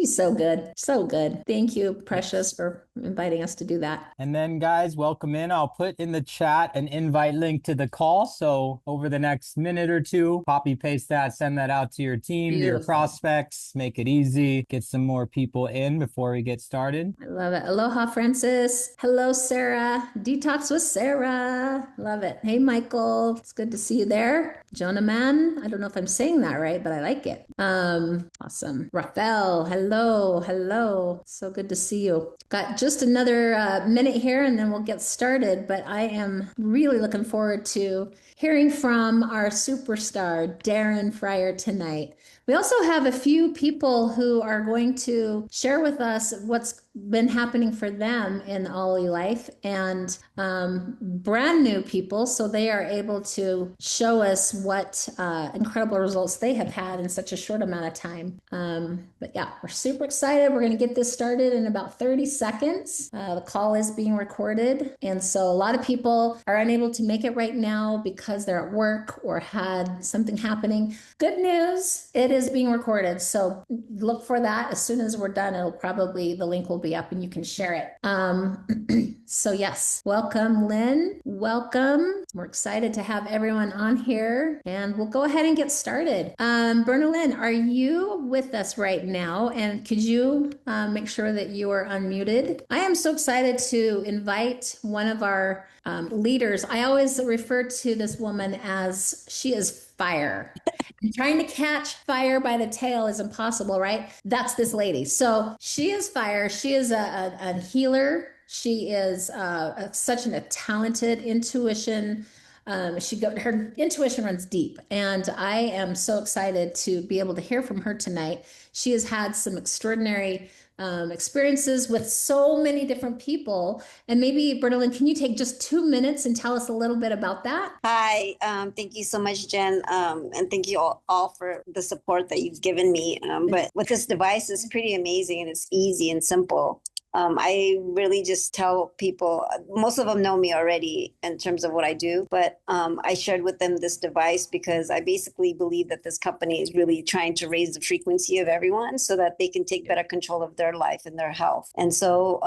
He's so good. So good. Thank you, Precious, for inviting us to do that. And then, guys, welcome in. I'll put in the chat an invite link to the call. So over the next minute or two, copy paste that, send that out to your team, to your Beautiful. prospects, make it easy, get some more people in before we get started. I love it. Aloha, Francis. Hello, Sarah. Detox with Sarah. Love it. Hey, Michael. It's good to see you there. Jonah Man. I don't know if I'm saying that right, but I like it. Awesome. Rafael. Hello. Hello. So good to see you. Got just another minute here and then we'll get started, but I am really looking forward to hearing from our superstar, Darren Fryer, tonight. We also have a few people who are going to share with us what's been happening for them in OlyLife and brand new people, so they are able to show us what incredible results they have had in such a short amount of time. But yeah, we're super excited. We're going to get this started in about 30 seconds. The call is being recorded, and so a lot of people are unable to make it right now because they're at work or had something happening. Good news, it is being recorded, so look for that. As soon as we're done, the link will be up and you can share it. So yes, welcome, Lynn. Welcome. We're excited to have everyone on here, and we'll go ahead and get started. Bernalyn, are you with us right now? And could you make sure that you are unmuted? I am so excited to invite one of our leaders. I always refer to this woman as she is fire. And trying to catch fire by the tail is impossible, right? That's this lady. So she is fire. She is a healer. She is such a talented intuition. Her intuition runs deep, and I am so excited to be able to hear from her tonight. She has had some extraordinary experiences with so many different people. And maybe, Bernalyn, can you take just 2 minutes and tell us a little bit about that? Hi, thank you so much, Jen, and thank you all for the support that you've given me. But with this device, it's pretty amazing and it's easy and simple. I really just tell people, most of them know me already in terms of what I do, but I shared with them this device because I basically believe that this company is really trying to raise the frequency of everyone so that they can take better control of their life and their health. And so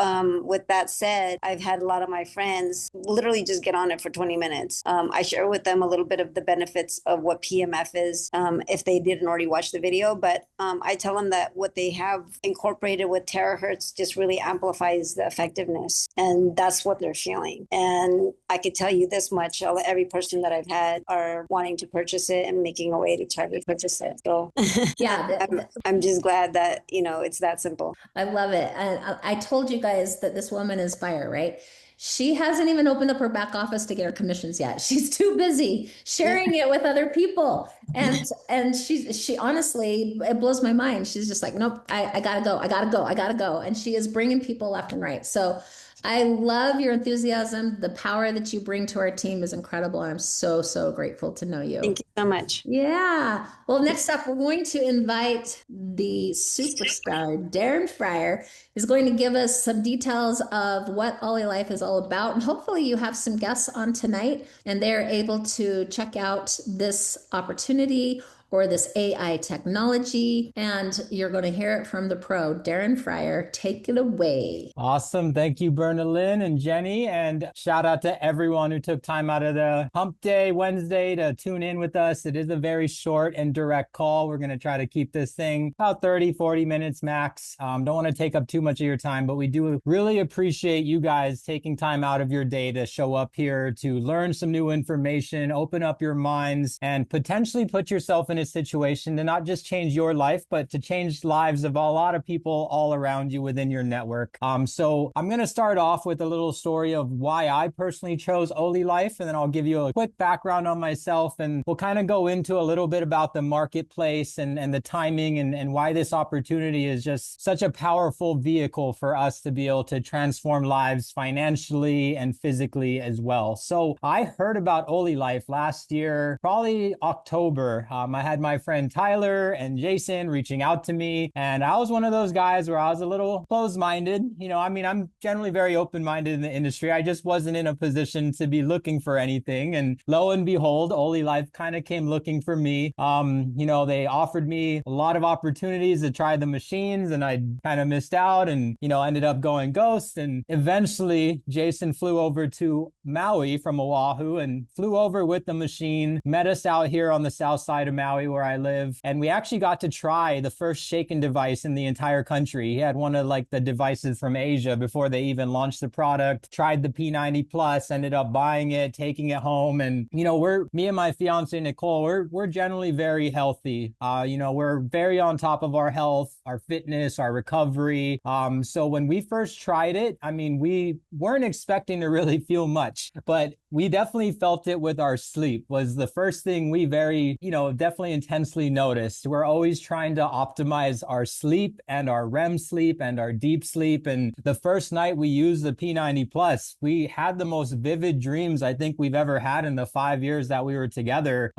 with that said, I've had a lot of my friends literally just get on it for 20 minutes. I share with them a little bit of the benefits of what PMF is if they didn't already watch the video, but I tell them that what they have incorporated with terahertz just really amplifies the effectiveness, and that's what they're feeling. And I could tell you this much, every person that I've had are wanting to purchase it and making a way to try to purchase it. So Yeah, I'm just glad that, it's that simple. I love it. And I told you guys that this woman is fire, right? She hasn't even opened up her back office to get her commissions yet. She's too busy sharing it with other people. And she honestly, it blows my mind. She's just like, nope, I gotta go. I gotta go. I gotta go. And she is bringing people left and right. So I love your enthusiasm. The power that you bring to our team is incredible. I'm so, so grateful to know you. Thank you so much. Yeah. Well, next up, we're going to invite the superstar, Darren Fryer, is going to give us some details of what OlyLife is all about. And hopefully you have some guests on tonight and they're able to check out this opportunity or this AI technology, and you're going to hear it from the pro, Darren Fryer. Take it away. Awesome. Thank you, Bernalyn and Jenny. And shout out to everyone who took time out of the hump day Wednesday to tune in with us. It is a very short and direct call. We're going to try to keep this thing about 30, 40 minutes max. Don't want to take up too much of your time, but we do really appreciate you guys taking time out of your day to show up here to learn some new information, open up your minds, and potentially put yourself in a situation to not just change your life, but to change lives of a lot of people all around you within your network. So I'm going to start off with a little story of why I personally chose OlyLife, and then I'll give you a quick background on myself, and we'll kind of go into a little bit about the marketplace and the timing and why this opportunity is just such a powerful vehicle for us to be able to transform lives financially and physically as well. So I heard about OlyLife last year, probably October. I had my friend Tyler and Jason reaching out to me. And I was one of those guys where I was a little closed-minded. I mean, I'm generally very open-minded in the industry. I just wasn't in a position to be looking for anything. And lo and behold, OlyLife kind of came looking for me. They offered me a lot of opportunities to try the machines, and I kind of missed out and, ended up going ghost. And eventually Jason flew over to Maui from Oahu and flew over with the machine, met us out here on the south side of Maui where I live. And we actually got to try the first shaken device in the entire country. He had one of like the devices from Asia before they even launched the product, tried the P90 Plus, ended up buying it, taking it home. And, me and my fiance, Nicole, we're generally very healthy. We're very on top of our health, our fitness, our recovery. So when we first tried it, I mean, we weren't expecting to really feel much, but we definitely felt it with our sleep was the first thing we very, definitely intensely noticed. We're always trying to optimize our sleep and our REM sleep and our deep sleep. And the first night we used the P90 Plus, we had the most vivid dreams I think we've ever had in the 5 years that we were together.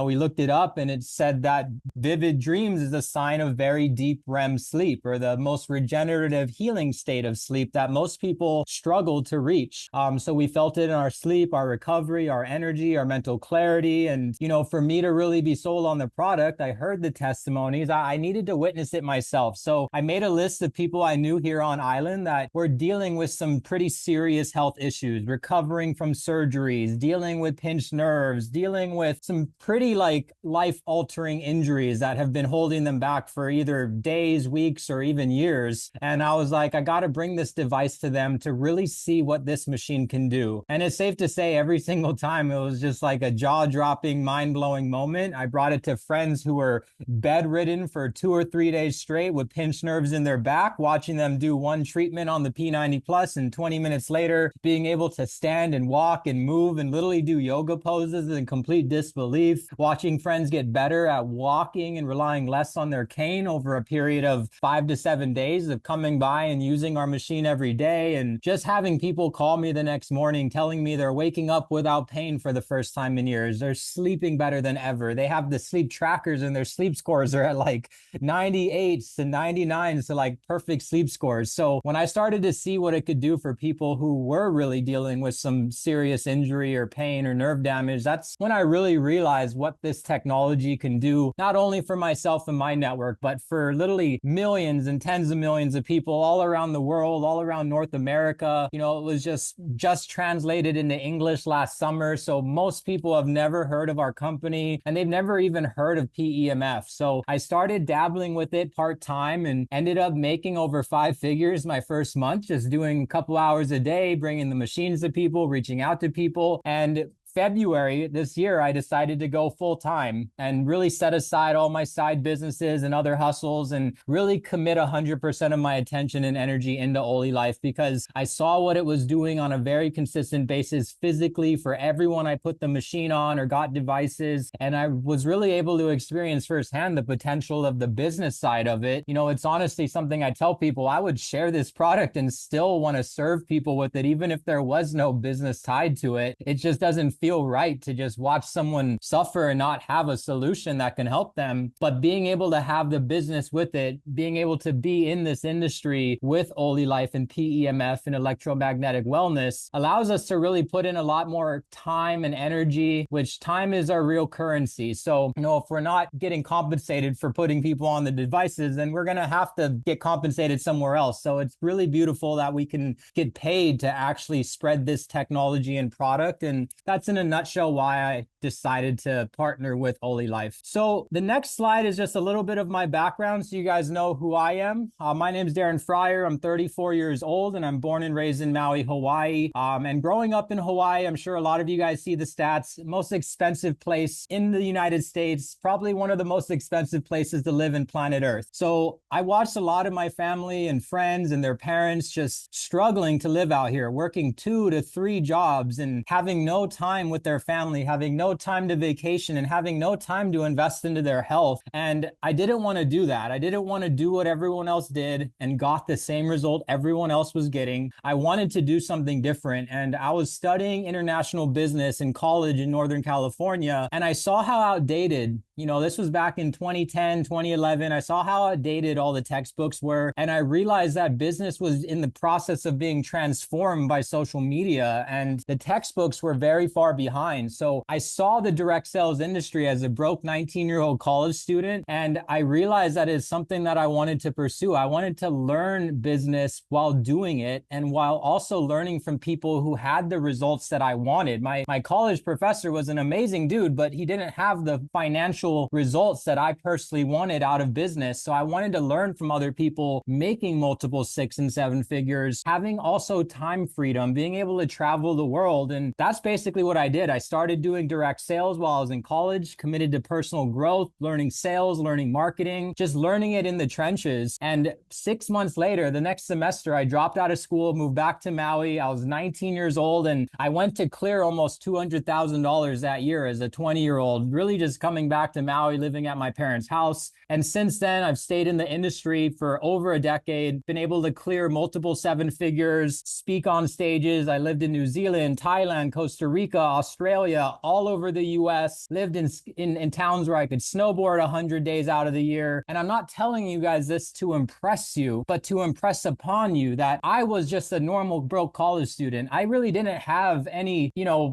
We looked it up and it said that vivid dreams is a sign of very deep REM sleep, or the most regenerative healing state of sleep that most people struggle to reach. So we felt it in our sleep, our recovery, our energy, our mental clarity. And, for me to really be sold on the product, I heard the testimonies. I needed to witness it myself. So I made a list of people I knew here on island that were dealing with some pretty serious health issues, recovering from surgeries, dealing with pinched nerves, dealing with some pretty life-altering injuries that have been holding them back for either days, weeks, or even years. And I was like, I got to bring this device to them to really see what this machine can do. And it's safe to say every single time it was just like a jaw-dropping, mind-blowing moment. I brought it to friends who were bedridden for 2 or 3 days straight with pinched nerves in their back, watching them do one treatment on the P90 Plus, and 20 minutes later being able to stand and walk and move and literally do yoga poses in complete disbelief, watching friends get better at walking and relying less on their cane over a period of 5 to 7 days of coming by and using our machine every day, and just having people call me the next morning telling me they're waking up without pain for the first time in years. They're sleeping better than ever. They have the sleep trackers and their sleep scores are at like 98s to 99s to like perfect sleep scores. So when I started to see what it could do for people who were really dealing with some serious injury or pain or nerve damage, that's when I really realized what this technology can do, not only for myself and my network, but for literally millions and tens of millions of people all around the world, all around North America. It was just translated into English last summer. So most people have never heard of our company and they've never even heard of PEMF. So I started dabbling with it part-time and ended up making over 5 figures my first month, just doing a couple hours a day, bringing the machines to people, reaching out to people. And February this year, I decided to go full time and really set aside all my side businesses and other hustles and really commit 100% of my attention and energy into OlyLife, because I saw what it was doing on a very consistent basis physically for everyone I put the machine on or got devices. And I was really able to experience firsthand the potential of the business side of it. It's honestly something I tell people. I would share this product and still want to serve people with it, even if there was no business tied to it. It just doesn't feel right to just watch someone suffer and not have a solution that can help them. But being able to have the business with it, being able to be in this industry with OlyLife and PEMF and electromagnetic wellness allows us to really put in a lot more time and energy, which time is our real currency. So, if we're not getting compensated for putting people on the devices, then we're going to have to get compensated somewhere else. So it's really beautiful that we can get paid to actually spread this technology and product. And that's in a nutshell why I decided to partner with OlyLife. So the next slide is just a little bit of my background so you guys know who I am. My name is Darren Fryer. I'm 34 years old and I'm born and raised in Maui, Hawaii. And growing up in Hawaii, I'm sure a lot of you guys see the stats, most expensive place in the United States, probably one of the most expensive places to live in planet Earth. So I watched a lot of my family and friends and their parents just struggling to live out here, working 2 to 3 jobs and having no time with their family, having no time to vacation and having no time to invest into their health. And I didn't want to do that. I didn't want to do what everyone else did and got the same result everyone else was getting. I wanted to do something different. And I was studying international business in college in Northern California. And I saw how outdated This was back in 2010, 2011. I saw how outdated all the textbooks were, and I realized that business was in the process of being transformed by social media, and the textbooks were very far behind. So I saw the direct sales industry as a broke 19-year-old college student, and I realized that it's something that I wanted to pursue. I wanted to learn business while doing it, and while also learning from people who had the results that I wanted. My college professor was an amazing dude, but he didn't have the financial results that I personally wanted out of business. So I wanted to learn from other people making multiple 6 and 7 figures, having also time freedom, being able to travel the world. And that's basically what I did. I started doing direct sales while I was in college, committed to personal growth, learning sales, learning marketing, just learning it in the trenches. And 6 months later, the next semester, I dropped out of school, moved back to Maui. I was 19 years old, and I went to clear almost $200,000 that year as a 20-year-old, really just coming back to Maui, living at my parents' house. And since then, I've stayed in the industry for over a decade, been able to clear multiple 7 figures, speak on stages. I lived in New Zealand, Thailand, Costa Rica, Australia, all over the US, lived in towns where I could snowboard 100 days out of the year. And I'm not telling you guys this to impress you, but to impress upon you that I was just a normal broke college student. I really didn't have any,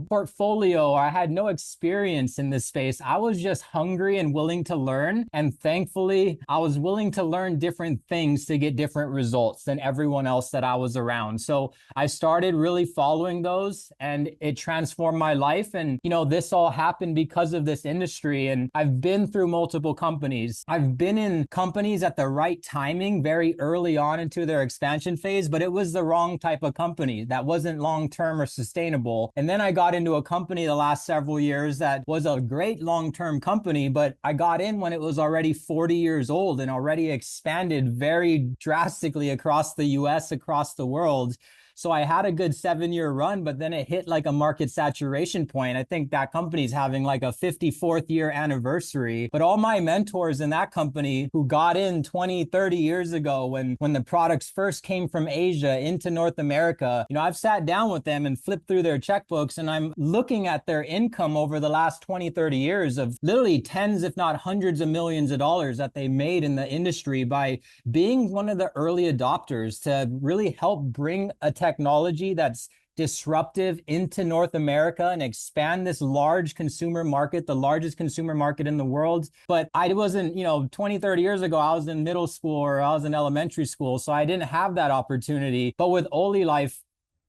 portfolio. I had no experience in this space. I was just hungry and willing to learn. And thankfully, I was willing to learn different things to get different results than everyone else that I was around. So I started really following those, and it transformed my life. And, this all happened because of this industry. And I've been through multiple companies. I've been in companies at the right timing, very early on into their expansion phase, but it was the wrong type of company that wasn't long-term or sustainable. And then I got into a company the last several years that was a great long-term company, but I got in when it was already 40 years old and already expanded very drastically across the US, across the world. So I had a good 7-year run, but then it hit like a market saturation point. I think that company's having like a 54th year anniversary. But all my mentors in that company who got in 20, 30 years ago when the products first came from Asia into North America, I've sat down with them and flipped through their checkbooks, and I'm looking at their income over the last 20, 30 years of literally tens, if not hundreds of millions of dollars that they made in the industry by being one of the early adopters to really help bring a technology that's disruptive into North America and expand this large consumer market, the largest consumer market in the world. But I wasn't, 20, 30 years ago, I was in middle school or I was in elementary school, so I didn't have that opportunity. But with OlyLife,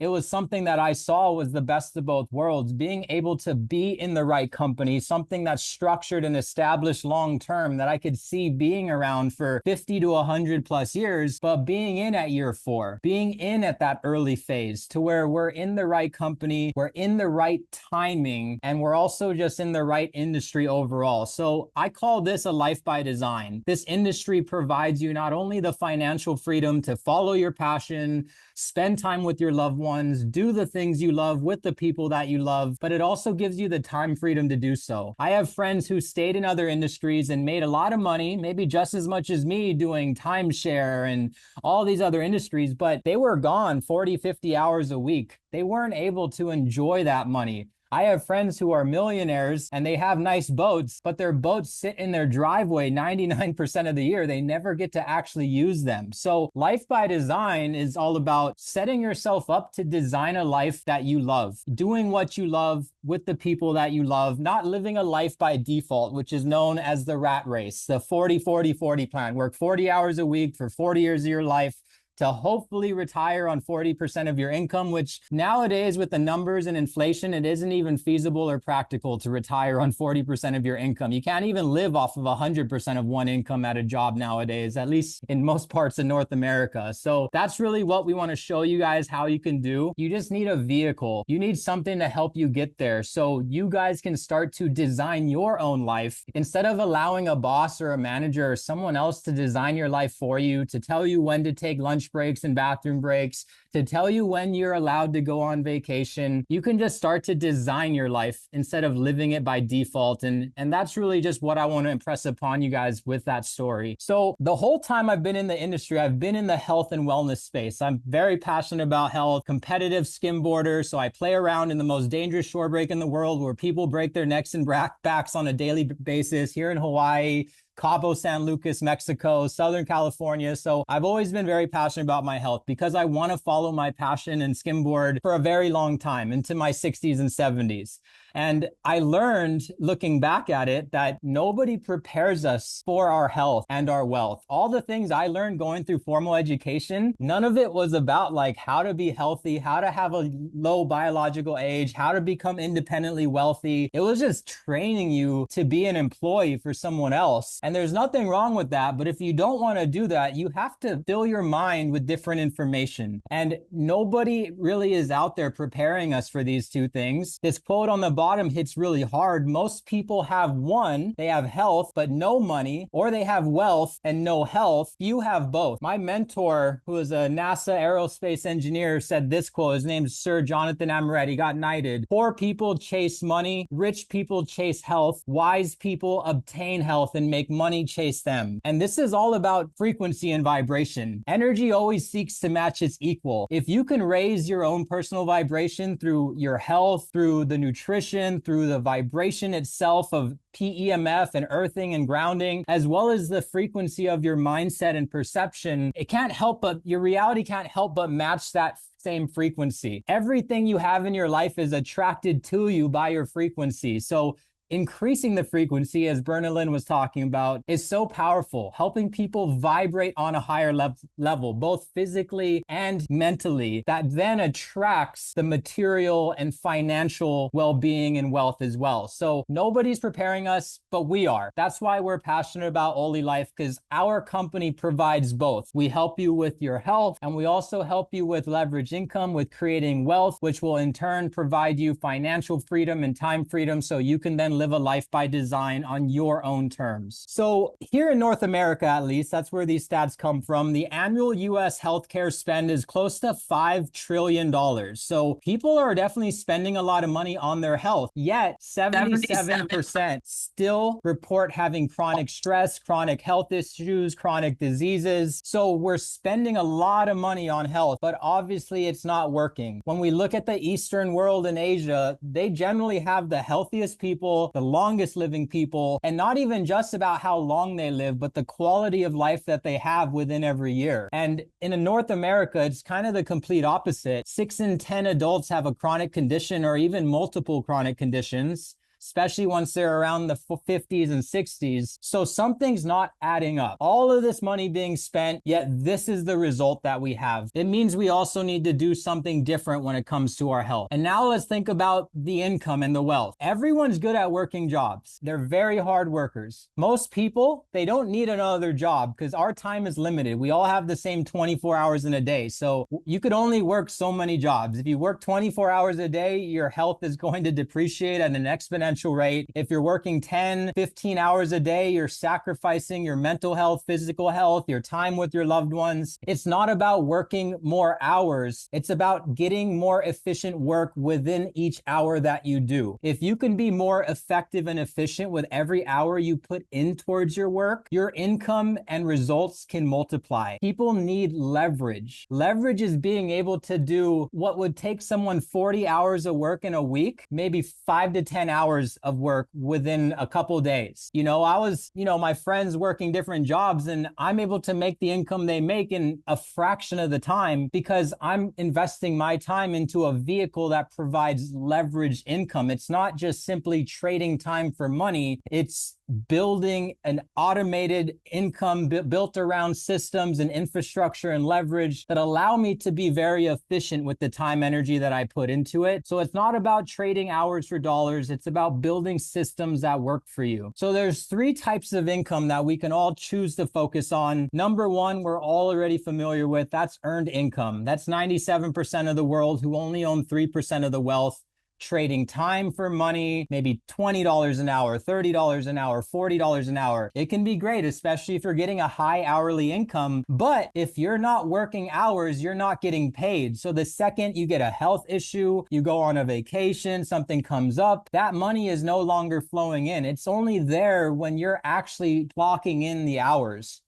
it was something that I saw was the best of both worlds, being able to be in the right company, something that's structured and established long-term that I could see being around for 50 to 100 plus years, but being in at year 4, being in at that early phase to where we're in the right company, we're in the right timing, and we're also just in the right industry overall. So I call this a life by design. This industry provides you not only the financial freedom to follow your passion, spend time with your loved ones, do the things you love with the people that you love, but it also gives you the time freedom to do so. I have friends who stayed in other industries and made a lot of money, maybe just as much as me doing timeshare and all these other industries, but they were gone 40, 50 hours a week. They weren't able to enjoy that money. I have friends who are millionaires and they have nice boats, but their boats sit in their driveway 99% of the year. They never get to actually use them. So life by design is all about setting yourself up to design a life that you love, doing what you love with the people that you love, not living a life by default, which is known as the rat race, the 40-40-40 plan. Work 40 hours a week for 40 years of your life to hopefully retire on 40% of your income, which nowadays with the numbers and inflation, it isn't even feasible or practical to retire on 40% of your income. You can't even live off of 100% of one income at a job nowadays, at least in most parts of North America. So that's really what we want to show you guys how you can do. You just need a vehicle. You need something to help you get there so you guys can start to design your own life instead of allowing a boss or a manager or someone else to design your life for you, to tell you when to take lunch lunch breaks and bathroom breaks, to tell you when you're allowed to go on vacation. You can just start to design your life instead of living it by default. And that's really just what I want to impress upon you guys with that story. So the whole time I've been in the industry, I've been in the health and wellness space. I'm very passionate about health, competitive skimboarder. So I play around in the most dangerous shore break in the world where people break their necks and backs on a daily basis here in Hawaii, Cabo San Lucas, Mexico, Southern California. So I've always been very passionate about my health because I want to follow my passion and skimboard for a very long time, into my 60s and 70s. And I learned, looking back at it, that nobody prepares us for our health and our wealth. All the things I learned going through formal education, none of it was about like how to be healthy, how to have a low biological age, how to become independently wealthy. It was just training you to be an employee for someone else. And there's nothing wrong with that. But if you don't want to do that, you have to fill your mind with different information. And nobody really is out there preparing us for these two things. This quote on the bottom hits really hard. Most people have one, they have health, but no money, or they have wealth and no health. You have both. My mentor, who is a NASA aerospace engineer, said this quote. His name is Sir Jonathan Amoret. He got knighted. Poor people chase money. Rich people chase health. Wise people obtain health and make money chase them. And this is all about frequency and vibration. Energy always seeks to match its equal. If you can raise your own personal vibration through your health, through the nutrition, through the vibration itself of PEMF and earthing and grounding, as well as the frequency of your mindset and perception, it can't help but, your reality can't help but match that same frequency. Everything you have in your life is attracted to you by your frequency. So increasing the frequency, as Bernalyn was talking about, is so powerful, helping people vibrate on a higher level, both physically and mentally, that then attracts the material and financial well-being and wealth as well. So nobody's preparing us, but we are. That's why we're passionate about OlyLife, because our company provides both. We help you with your health, and we also help you with leverage income, with creating wealth, which will in turn provide you financial freedom and time freedom, so you can then live a life by design on your own terms. So here in North America, at least, that's where these stats come from. The annual US healthcare spend is close to $5 trillion. So people are definitely spending a lot of money on their health, yet 77% still report having chronic stress, chronic health issues, chronic diseases. So we're spending a lot of money on health, but obviously it's not working. When we look at the Eastern world and Asia, they generally have the healthiest people, the longest living people, and not even just about how long they live, but the quality of life that they have within every year. And in North America, it's kind of the complete opposite. 6 in 10 adults have a chronic condition or even multiple chronic conditions, especially once they're around the 50s and 60s. So something's not adding up. All of this money being spent, yet this is the result that we have. It means we also need to do something different when it comes to our health. And now let's think about the income and the wealth. Everyone's good at working jobs. They're very hard workers. Most people, they don't need another job because our time is limited. We all have the same 24 hours in a day. So you could only work so many jobs. If you work 24 hours a day, your health is going to depreciate at an exponential rate. If you're working 10, 15 hours a day, you're sacrificing your mental health, physical health, your time with your loved ones. It's not about working more hours. It's about getting more efficient work within each hour that you do. If you can be more effective and efficient with every hour you put in towards your work, your income and results can multiply. People need leverage. Leverage is being able to do what would take someone 40 hours of work in a week, maybe 5 to 10 hours of work within a couple days. My friends working different jobs, and I'm able to make the income they make in a fraction of the time because I'm investing my time into a vehicle that provides leveraged income. It's not just simply trading time for money. It's building an automated income built around systems and infrastructure and leverage that allow me to be very efficient with the time energy that I put into it. So it's not about trading hours for dollars. It's about building systems that work for you. So there's 3 types of income that we can all choose to focus on. Number 1, we're all already familiar with. That's earned income. That's 97% of the world who only own 3% of the wealth. trading time for money, maybe $20 an hour, $30 an hour, $40 an hour. It can be great, especially if you're getting a high hourly income. But if you're not working hours, you're not getting paid. So the second you get a health issue, you go on a vacation, something comes up, that money is no longer flowing in. It's only there when you're actually clocking in the hours.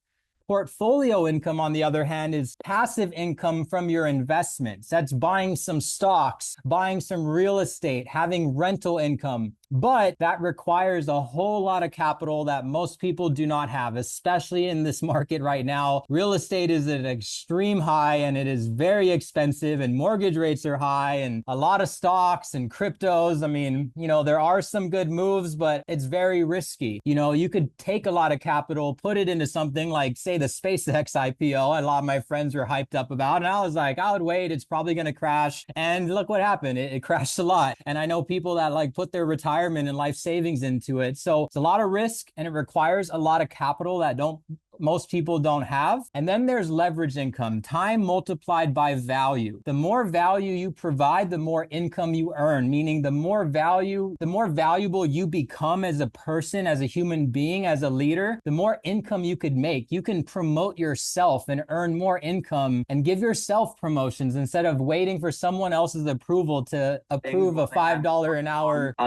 Portfolio income, on the other hand, is passive income from your investments. That's buying some stocks, buying some real estate, having rental income. But that requires a whole lot of capital that most people do not have, especially in this market right now. Real estate is at an extreme high and it is very expensive, and mortgage rates are high, and a lot of stocks and cryptos. I mean, there are some good moves, but it's very risky. You could take a lot of capital, put it into something like, say, the SpaceX IPO. A lot of my friends were hyped up about, and I was like, I would wait. It's probably going to crash. And look what happened. It crashed a lot. And I know people that put their retirement and life savings into it. So it's a lot of risk and it requires a lot of capital that most people don't have. And then there's leverage income, time multiplied by value. The more value you provide, the more income you earn, meaning the more valuable you become as a person, as a human being, as a leader, the more income you could make. You can promote yourself and earn more income and give yourself promotions instead of waiting for someone else's approval to approve a $5 an hour, a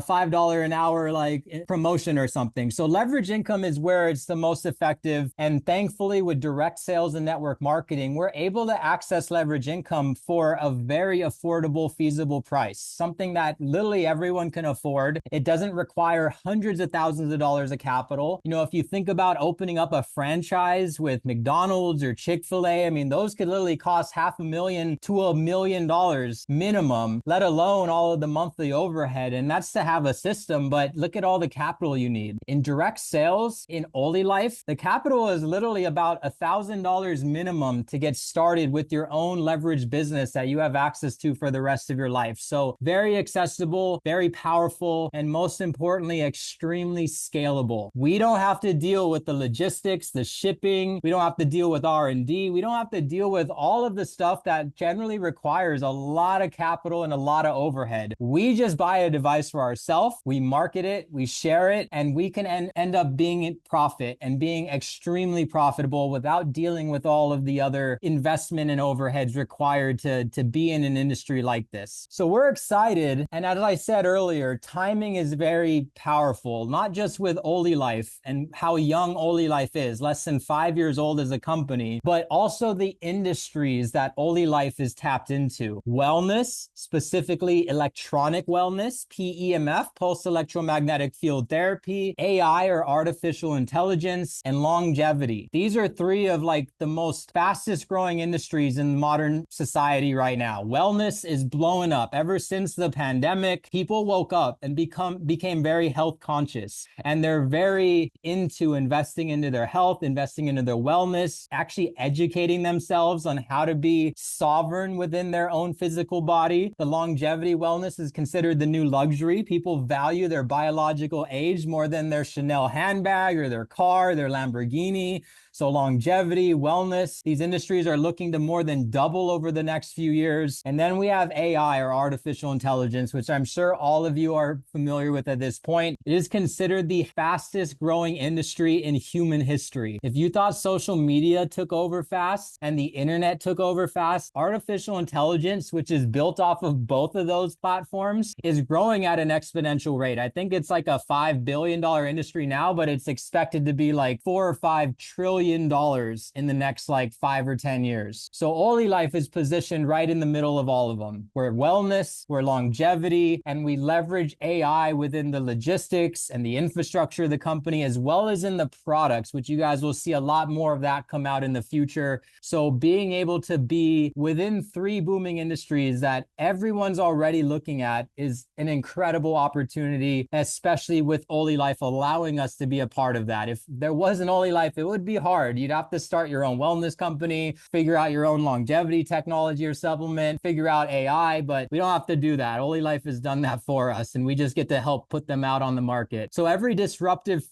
$5 an hour promotion or something. So leverage income is where it's the most effective. And thankfully, with direct sales and network marketing, we're able to access leverage income for a very affordable, feasible price, something that literally everyone can afford. It doesn't require hundreds of thousands of dollars of capital. If you think about opening up a franchise with McDonald's or Chick-fil-A, I mean, those could literally cost $500,000 to $1 million minimum, let alone all of the monthly overhead. And that's to have a system, but look at all the capital you need. In direct sales, in OlyLife, the capital is literally about $1,000 minimum to get started with your own leverage business that you have access to for the rest of your life. So very accessible, very powerful, and most importantly, extremely scalable. We don't have to deal with the logistics, the shipping. We don't have to deal with R&D. We don't have to deal with all of the stuff that generally requires a lot of capital and a lot of overhead. We just buy a device for ourselves, we market it, we share it, and we can end up being in profit and being extremely profitable without dealing with all of the other investment and overheads required to be in an industry like this. So we're excited. And as I said earlier, timing is very powerful, not just with OlyLife and how young OlyLife is, less than 5 years old as a company, but also the industries that OlyLife is tapped into. Wellness, specifically electronic wellness, PEMF, pulse electromagnetic field therapy, AI or artificial intelligence, and longevity. These are three of the most fastest growing industries in modern society right now. Wellness is blowing up. Ever since the pandemic, people woke up and became very health conscious, and they're very into investing into their health, investing into their wellness, actually educating themselves on how to be sovereign within their own physical body. The longevity wellness is considered the new luxury. People value their biological age more than their Chanel handbag or their car, their Lamborghini. So longevity, wellness, these industries are looking to more than double over the next few years. And then we have AI or artificial intelligence, which I'm sure all of you are familiar with at this point. It is considered the fastest growing industry in human history. If you thought social media took over fast and the internet took over fast, artificial intelligence, which is built off of both of those platforms, is growing at an exponential rate. I think it's like a $5 billion industry now, but it's expected to be like $4 or $5 trillion in the next 5 or 10 years. So OlyLife is positioned right in the middle of all of them. We're wellness, we're longevity, and we leverage AI within the logistics and the infrastructure of the company, as well as in the products, which you guys will see a lot more of that come out in the future. So being able to be within three booming industries that everyone's already looking at is an incredible opportunity, especially with OlyLife allowing us to be a part of that. If there wasn't OlyLife, it would be hard. hard. You'd have to start your own wellness company, figure out your own longevity technology or supplement, figure out AI, but we don't have to do that. OlyLife has done that for us, and we just get to help put them out on the market. So every disruptive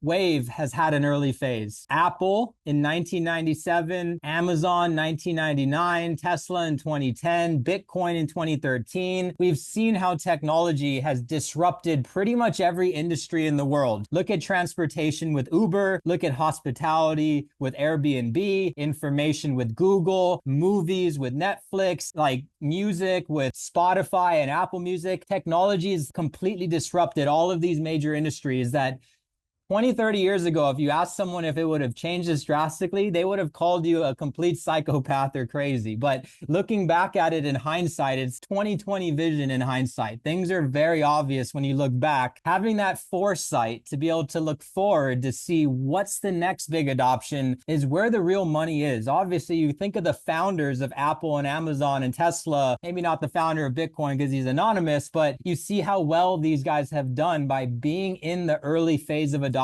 wave has had an early phase. Apple in 1997, Amazon 1999, Tesla in 2010, Bitcoin in 2013. We've seen how technology has disrupted pretty much every industry in the world. Look at transportation with Uber, look at hospitality with Airbnb, information with Google, movies with Netflix, like music with Spotify and Apple Music. Technology has completely disrupted all of these major industries that 20, 30 years ago, if you asked someone if it would have changed this drastically, they would have called you a complete psychopath or crazy. But looking back at it in hindsight, it's 2020 vision in hindsight. Things are very obvious when you look back. Having that foresight to be able to look forward to see what's the next big adoption is where the real money is. Obviously, you think of the founders of Apple and Amazon and Tesla, maybe not the founder of Bitcoin because he's anonymous, but you see how well these guys have done by being in the early phase of adoption.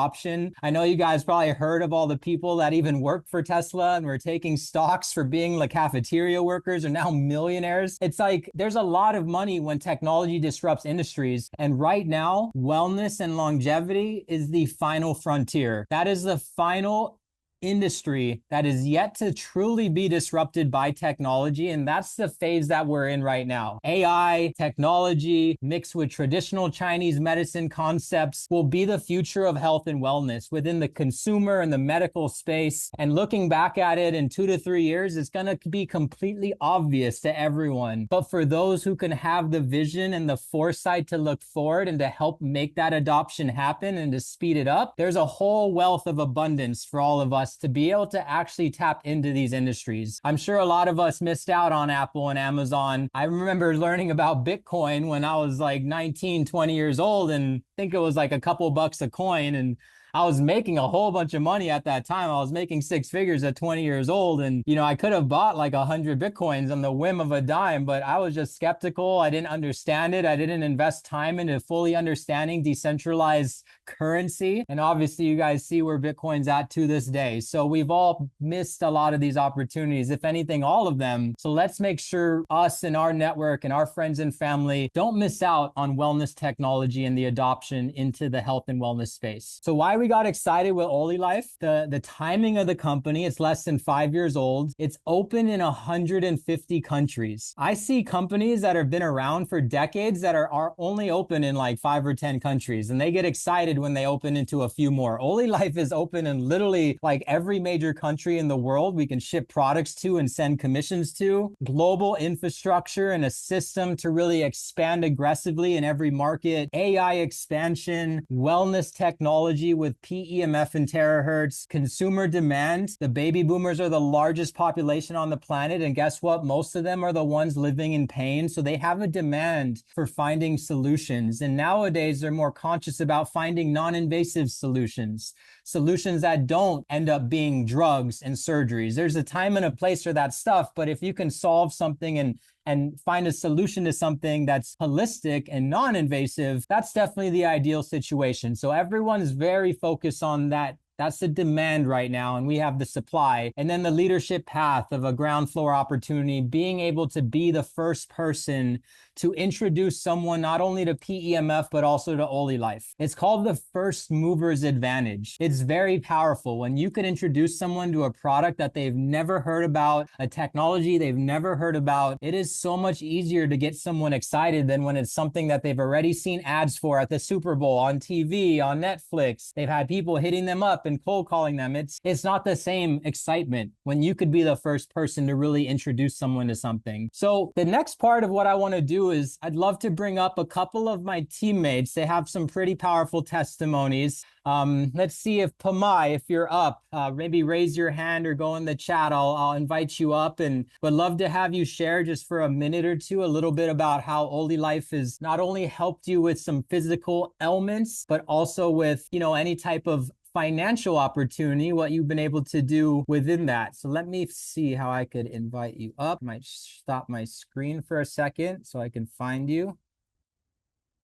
I know you guys probably heard of all the people that even work for Tesla and were taking stocks for being like cafeteria workers are now millionaires. It's like there's a lot of money when technology disrupts industries. And right now, wellness and longevity is the final frontier. That is the final industry that is yet to truly be disrupted by technology. And that's the phase that we're in right now. AI, technology, mixed with traditional Chinese medicine concepts will be the future of health and wellness within the consumer and the medical space. And looking back at it in 2 to 3 years, it's going to be completely obvious to everyone. But for those who can have the vision and the foresight to look forward and to help make that adoption happen and to speed it up, there's a whole wealth of abundance for all of us to be able to actually tap into these industries. I'm sure a lot of us missed out on Apple and Amazon. I remember learning about Bitcoin when I was like 19, 20 years old, and I think it was like a couple bucks a coin. And I was making a whole bunch of money at that time. I was making 6 figures at 20 years old. And, I could have bought like 100 Bitcoins on the whim of a dime, but I was just skeptical. I didn't understand it. I didn't invest time into fully understanding decentralized currency. And obviously you guys see where Bitcoin's at to this day. So we've all missed a lot of these opportunities, if anything, all of them. So let's make sure us and our network and our friends and family don't miss out on wellness technology and the adoption into the health and wellness space. So why we got excited with OlyLife, the timing of the company, it's less than 5 years old. It's open in 150 countries. I see companies that have been around for decades that are only open in like 5 or 10 countries, and they get excited when they open into a few more. OlyLife is open in literally like every major country in the world we can ship products to and send commissions to. Global infrastructure and a system to really expand aggressively in every market. AI expansion, wellness technology with PEMF and terahertz, consumer demand. The baby boomers are the largest population on the planet. And guess what? Most of them are the ones living in pain. So they have a demand for finding solutions. And nowadays, they're more conscious about finding non-invasive solutions that don't end up being drugs and surgeries. There's a time and a place for that stuff. But if you can solve something and find a solution to something that's holistic and non-invasive, that's definitely the ideal situation. So everyone is very focused on that. That's the demand right now, and we have the supply. And then the leadership path of a ground floor opportunity, being able to be the first person to introduce someone not only to PEMF, but also to OlyLife. It's called the first mover's advantage. It's very powerful when you can introduce someone to a product that they've never heard about, a technology they've never heard about. It is so much easier to get someone excited than when it's something that they've already seen ads for at the Super Bowl, on TV, on Netflix. They've had people hitting them up and cold calling them. It's not the same excitement when you could be the first person to really introduce someone to something. So the next part of what I want to do is I'd love to bring up a couple of my teammates. They have some pretty powerful testimonies. Let's see if Pamai, if you're up, maybe raise your hand or go in the chat. I'll invite you up, and would love to have you share just for a minute or two a little bit about how OlyLife has not only helped you with some physical ailments, but also with, any type of financial opportunity, what you've been able to do within that. So let me see how I could invite you up. Might stop my screen for a second so I can find you.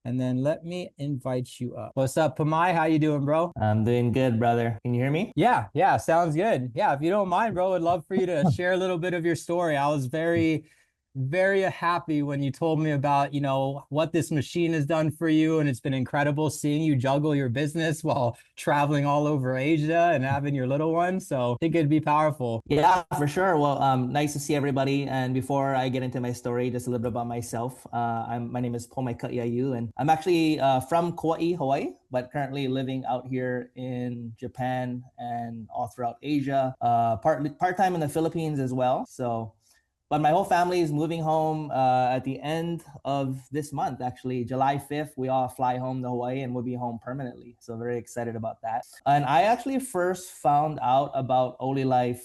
And then let me invite you up. What's up, Pamai? How you doing, bro? I'm doing good, brother. Can you hear me? Yeah, sounds good. Yeah, if you don't mind, bro, I'd love for you to share a little bit of your story. I was very happy when you told me about, what this machine has done for you. And it's been incredible seeing you juggle your business while traveling all over Asia and having your little one. So I think it'd be powerful. Yeah, for sure. Well, nice to see everybody. And before I get into my story, just a little bit about myself. My name is Pomai Kaiayu, and I'm actually from Kauai, Hawaii, but currently living out here in Japan and all throughout Asia. Part-time in the Philippines as well. But my whole family is moving home at the end of this month. Actually, July 5th, we all fly home to Hawaii and we'll be home permanently. So very excited about that. And I actually first found out about OlyLife.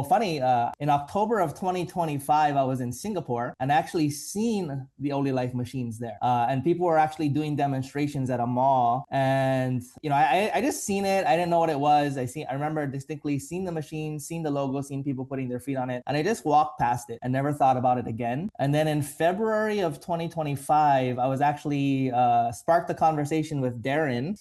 Funny, in October of 2025, I was in Singapore and actually seen the OlyLife machines there. And people were actually doing demonstrations at a mall. And, I just seen it. I didn't know what it was. I remember distinctly seeing the machine, seeing the logo, seeing people putting their feet on it. And I just walked past it and never thought about it again. And then in February of 2025, I was actually sparked a conversation with Darren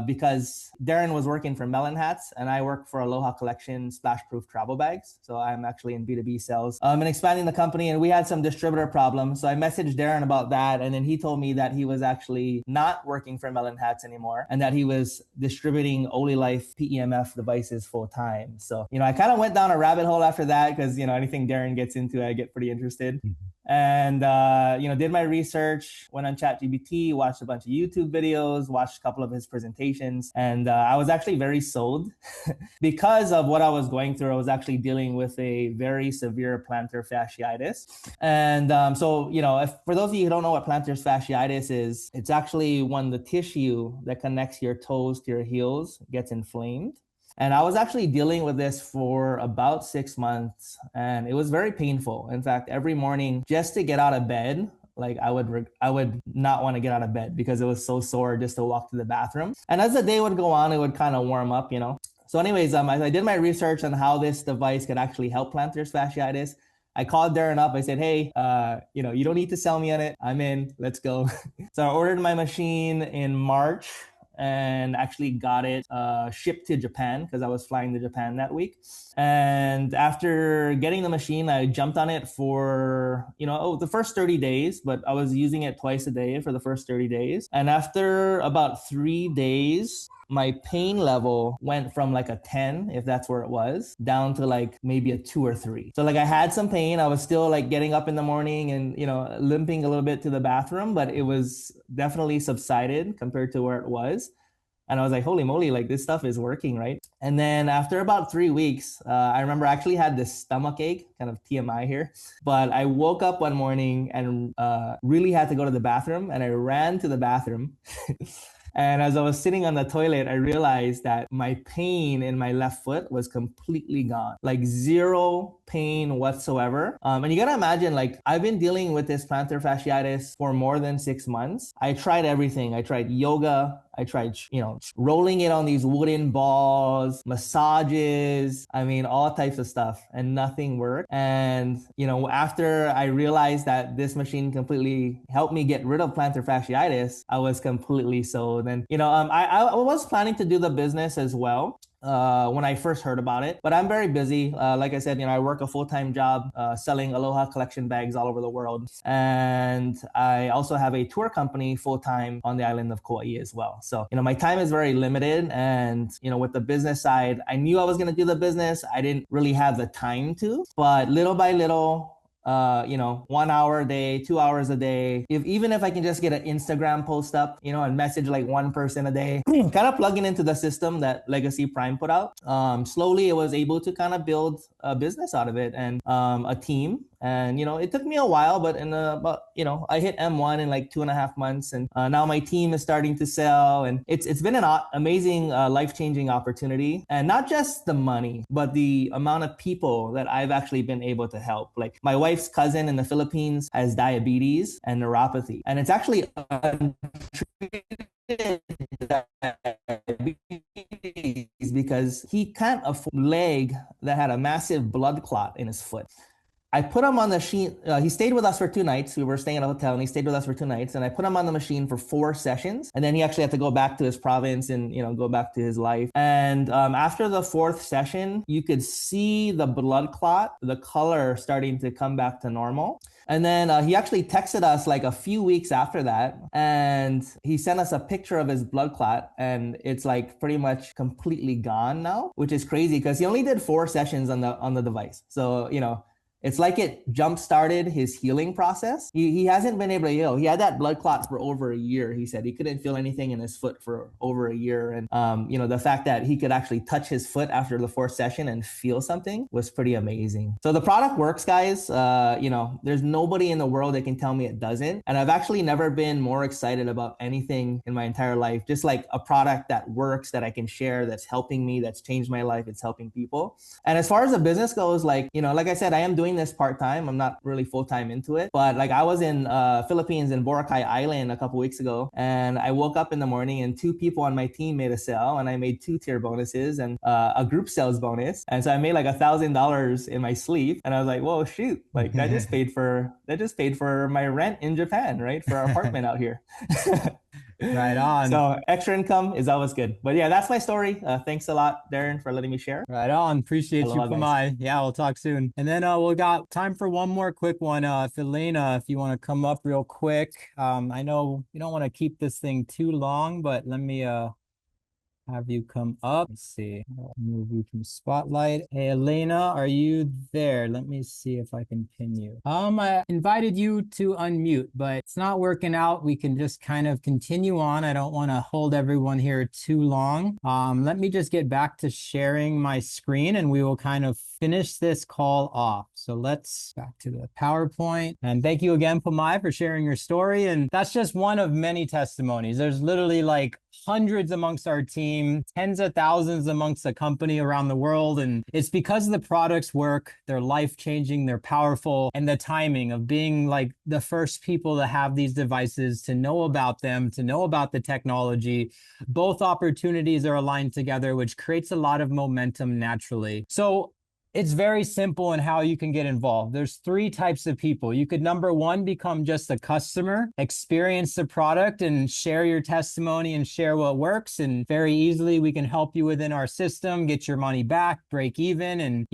because Darren was working for Melon Hats and I work for Aloha Collection Splash-Proof travel bags. So I'm actually in B2B sales and expanding the company, and we had some distributor problems. So I messaged Darren about that, and then he told me that he was actually not working for Melon Hats anymore and that he was distributing OlyLife PEMF devices full time. So, I kind of went down a rabbit hole after that because, anything Darren gets into, I get pretty interested. And, did my research, went on ChatGPT, watched a bunch of YouTube videos, watched a couple of his presentations. And I was actually very sold because of what I was going through. I was actually dealing with a very severe plantar fasciitis. And for those of you who don't know what plantar fasciitis is, it's actually when the tissue that connects your toes to your heels gets inflamed. And I was actually dealing with this for about 6 months, and it was very painful. In fact, every morning just to get out of bed, like I would not want to get out of bed because it was so sore just to walk to the bathroom. And as the day would go on, it would kind of warm up, So anyways, I did my research on how this device could actually help plantar fasciitis. I called Darren up. I said, hey, you don't need to sell me on it. I'm in. Let's go. So I ordered my machine in March and actually got it shipped to Japan because I was flying to Japan that week. And after getting the machine, I jumped on it for, the first 30 days, but I was using it twice a day for the first 30 days. And after about 3 days, my pain level went from like a 10, if that's where it was, down to like maybe a 2 or 3. So like I had some pain. I was still like getting up in the morning and, limping a little bit to the bathroom, but it was definitely subsided compared to where it was. And I was like, holy moly, like this stuff is working, right? And then after about 3 weeks, I remember I actually had this stomach ache, kind of TMI here. But I woke up one morning and really had to go to the bathroom, and I ran to the bathroom. And as I was sitting on the toilet, I realized that my pain in my left foot was completely gone, like zero pain whatsoever. And you gotta imagine, like I've been dealing with this plantar fasciitis for more than 6 months. I tried everything. I tried yoga. I tried, rolling it on these wooden balls, massages, all types of stuff, and nothing worked. And, after I realized that this machine completely helped me get rid of plantar fasciitis, I was completely sold. And, I was planning to do the business as well. When I first heard about it, but I'm very busy. Like I said, I work a full-time job selling Aloha Collection bags all over the world. And I also have a tour company full-time on the island of Kauai as well. So, my time is very limited. And, with the business side, I knew I was going to do the business. I didn't really have the time to, but little by little, 1 hour a day, 2 hours a day. Even if I can just get an Instagram post up, and message like one person a day, kind of plugging into the system that Legacy Prime put out. Slowly, I was able to kind of build a business out of it and a team. And, it took me a while, but I hit M1 in like 2.5 months. And now my team is starting to sell. And it's been an amazing, life-changing opportunity. And not just the money, but the amount of people that I've actually been able to help. Like my wife's cousin in the Philippines has diabetes and neuropathy. And it's actually because he can't afford a leg that had a massive blood clot in his foot. I put him on the machine. He stayed with us for 2 nights. We were staying at a hotel and he stayed with us for 2 nights. And I put him on the machine for 4 sessions. And then he actually had to go back to his province and, go back to his life. And after the 4th session, you could see the blood clot, the color starting to come back to normal. And then he actually texted us like a few weeks after that, and he sent us a picture of his blood clot, and it's like pretty much completely gone now, which is crazy because he only did 4 sessions on the device. So, it's like it jump-started his healing process. He hasn't been able to heal. He had that blood clot for over a year. He said he couldn't feel anything in his foot for over a year. And, the fact that he could actually touch his foot after the 4th session and feel something was pretty amazing. So the product works, guys. There's nobody in the world that can tell me it doesn't. And I've actually never been more excited about anything in my entire life. Just like a product that works, that I can share, that's helping me, that's changed my life, it's helping people. And as far as the business goes, like I said, I am doing this part-time. I'm not really full-time into it, but like I was in Philippines in Boracay Island a couple weeks ago, and I woke up in the morning and 2 people on my team made a sale, and I made 2 tier bonuses and a group sales bonus. And so I made like $1,000 in my sleep, and I was like, whoa, shoot, like that just paid for my rent in Japan, right? For our apartment out here. Right on. So extra income is always good. But yeah, that's my story. Thanks a lot, Darren, for letting me share. Right on. Appreciate you, Pamai. Yeah, we'll talk soon. And then we got time for one more quick one. Elena, if you want to come up real quick. I know you don't want to keep this thing too long, but let me have you come up. Let's see. I'll move you from spotlight. Hey, Elena, are you there? Let me see if I can pin you. I invited you to unmute, but it's not working out. We can just kind of continue on. I don't want to hold everyone here too long. Let me just get back to sharing my screen and we will kind of finish this call off. So let's back to the PowerPoint. And thank you again, Pamai, for sharing your story. And that's just one of many testimonies. There's literally like hundreds amongst our team, tens of thousands amongst the company around the world. And it's because the products work, they're life-changing, they're powerful, and the timing of being like the first people to have these devices, to know about them, to know about the technology. Both opportunities are aligned together, which creates a lot of momentum naturally. So it's very simple in how you can get involved. There's 3 types of people. You could, number 1, become just a customer, experience the product and share your testimony and share what works. And very easily, we can help you within our system, get your money back, break even, and,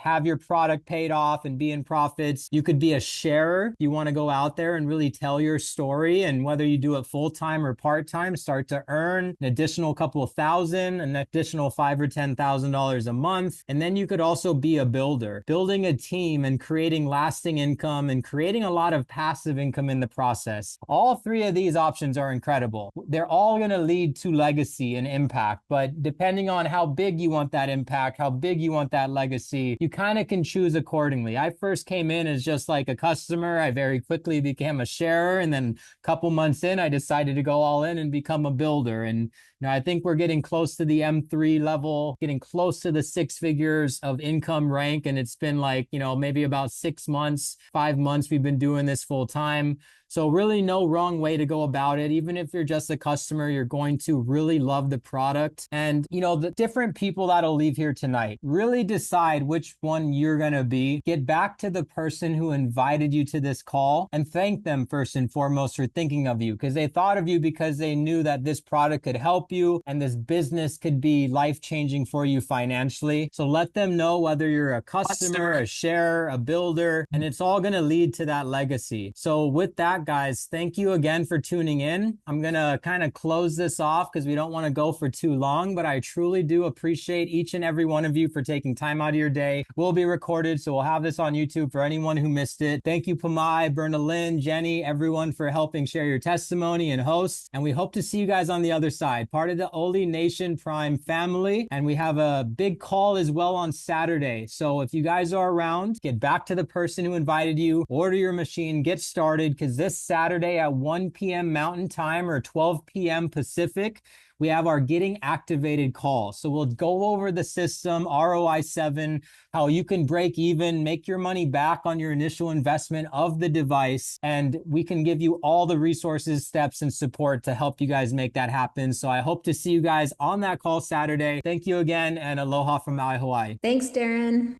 have your product paid off and be in profits. You could be a sharer. You want to go out there and really tell your story. And whether you do it full-time or part-time, start to earn an additional couple of thousand, an additional $5,000 or $10,000 a month. And then you could also be a builder, building a team and creating lasting income and creating a lot of passive income in the process. All 3 of these options are incredible. They're all going to lead to legacy and impact, but depending on how big you want that impact, how big you want that legacy, you kind of can choose accordingly. I first came in as just like a customer. I very quickly became a sharer. And then a couple months in, I decided to go all in and become a builder. And I think we're getting close to the M3 level, getting close to the 6 figures of income rank. And it's been like, maybe about 6 months, 5 months we've been doing this full time. So really no wrong way to go about it. Even if you're just a customer, you're going to really love the product. And, the different people that'll leave here tonight, really decide which one you're going to be. Get back to the person who invited you to this call and thank them first and foremost for thinking of you, because they thought of you because they knew that this product could help you and this business could be life-changing for you financially. So let them know whether you're a customer, a sharer, a builder, and it's all going to lead to that legacy. So with that, guys, thank you again for tuning in. I'm going to kind of close this off because we don't want to go for too long, but I truly do appreciate each and every one of you for taking time out of your day. We'll be recorded, so we'll have this on YouTube for anyone who missed it. Thank you, Pamai, Bernalyn, Jenny, everyone for helping share your testimony and host. And we hope to see you guys on the other side, part of the Oli Nation Prime family. And we have a big call as well on Saturday. So if you guys are around, get back to the person who invited you, order your machine, get started, because this Saturday at 1 p.m. Mountain Time or 12 p.m. Pacific, we have our Getting Activated call. So we'll go over the system, ROI 7, how you can break even, make your money back on your initial investment of the device. And we can give you all the resources, steps, and support to help you guys make that happen. So I hope to see you guys on that call Saturday. Thank you again, and aloha from Maui, Hawaii. Thanks, Darren.